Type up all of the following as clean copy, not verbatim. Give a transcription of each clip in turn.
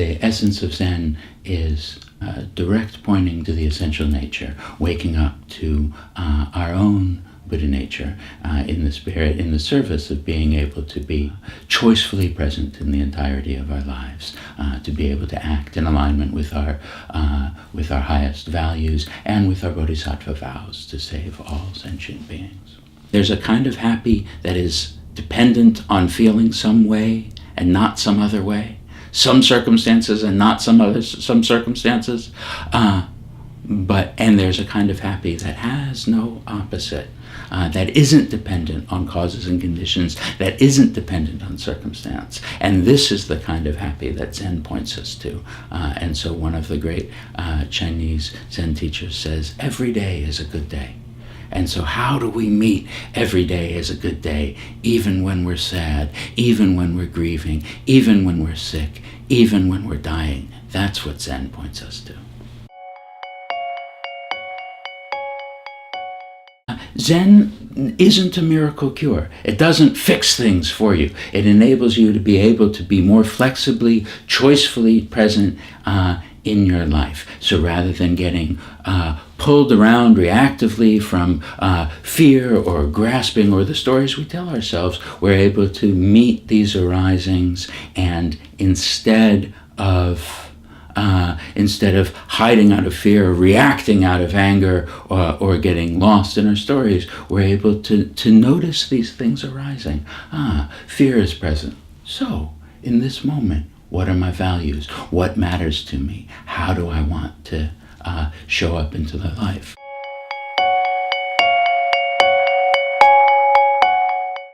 The essence of Zen is direct pointing to the essential nature, waking up to our own Buddha nature in the spirit, in the service of being able to be choicefully present in the entirety of our lives, to be able to act in alignment with our highest values and with our bodhisattva vows to save all sentient beings. There's a kind of happy that is dependent on feeling some way and not some other way, some circumstances and not some circumstances, and there's a kind of happy that has no opposite, that isn't dependent on causes and conditions, that isn't dependent on circumstance. And this is the kind of happy that Zen points us to. And so one of the great Chinese Zen teachers says, every day is a good day. And so how do we meet every day as a good day, even when we're sad, even when we're grieving, even when we're sick, even when we're dying? That's what Zen points us to. Zen isn't a miracle cure. It doesn't fix things for you. It enables you to be able to be more flexibly, choicefully present in your life. So rather than getting pulled around reactively from fear or grasping or the stories we tell ourselves, we're able to meet these arisings, and instead of hiding out of fear, reacting out of anger, or getting lost in our stories, we're able to notice these things arising. Fear is present. So, in this moment, what are my values? What matters to me? How do I want to show up into the life?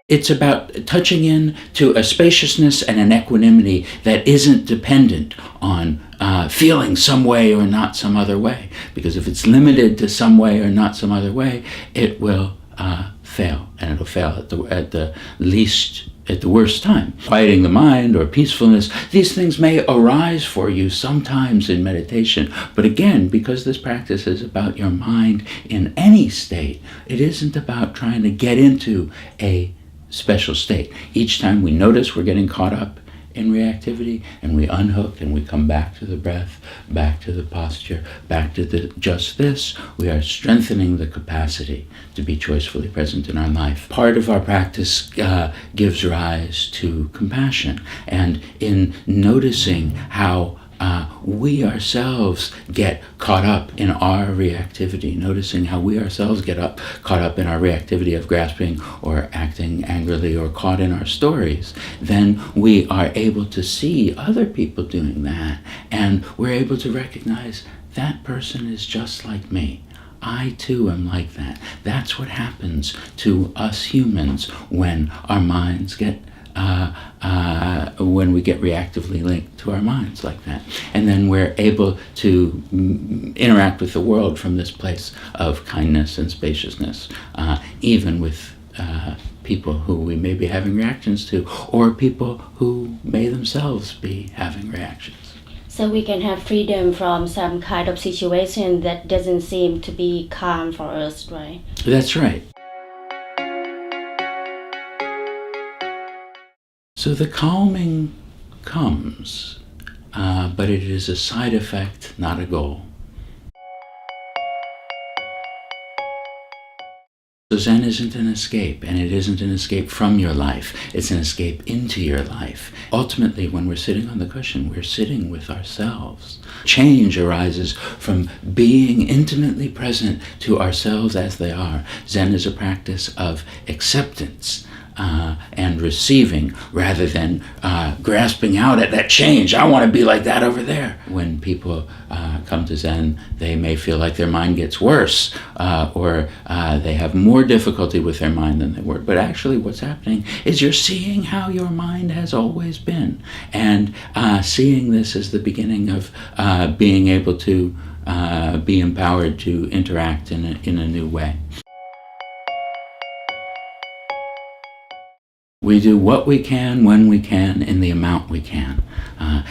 It's about touching in to a spaciousness and an equanimity that isn't dependent on feeling some way or not some other way. Because if it's limited to some way or not some other way, it will fail. And it'll fail at the worst time. Quieting the mind or peacefulness, these things may arise for you sometimes in meditation. But again, because this practice is about your mind in any state, it isn't about trying to get into a special state. Each time we notice we're getting caught up in reactivity, and we unhook and we come back to the breath, back to the posture, back to just this, we are strengthening the capacity to be choicefully present in our life. Part of our practice gives rise to compassion, and in noticing how we ourselves get caught up in our reactivity, noticing how we ourselves get caught up in our reactivity of grasping or acting angrily or caught in our stories, then we are able to see other people doing that, and we're able to recognize that person is just like me. I too am like that. That's what happens to us humans when our minds get when we get reactively linked to our minds like that. And then we're able to interact with the world from this place of kindness and spaciousness, even with people who we may be having reactions to, or people who may themselves be having reactions. So we can have freedom from some kind of situation that doesn't seem to be calm for us, right? That's right. So the calming comes, but it is a side effect, not a goal. So Zen isn't an escape, and it isn't an escape from your life. It's an escape into your life. Ultimately, when we're sitting on the cushion, we're sitting with ourselves. Change arises from being intimately present to ourselves as they are. Zen is a practice of acceptance and receiving, rather than grasping out at that change. I want to be like that over there. When people come to Zen, they may feel like their mind gets worse, or they have more difficulty with their mind than they were. But actually what's happening is you're seeing how your mind has always been, and seeing this as the beginning of being able to be empowered to interact in a new way. We do what we can, when we can, in the amount we can.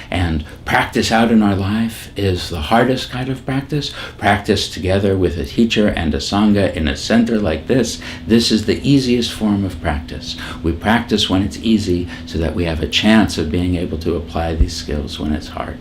And practice out in our life is the hardest kind of practice. Practice together with a teacher and a sangha in a center like this. This is the easiest form of practice. We practice when it's easy so that we have a chance of being able to apply these skills when it's hard.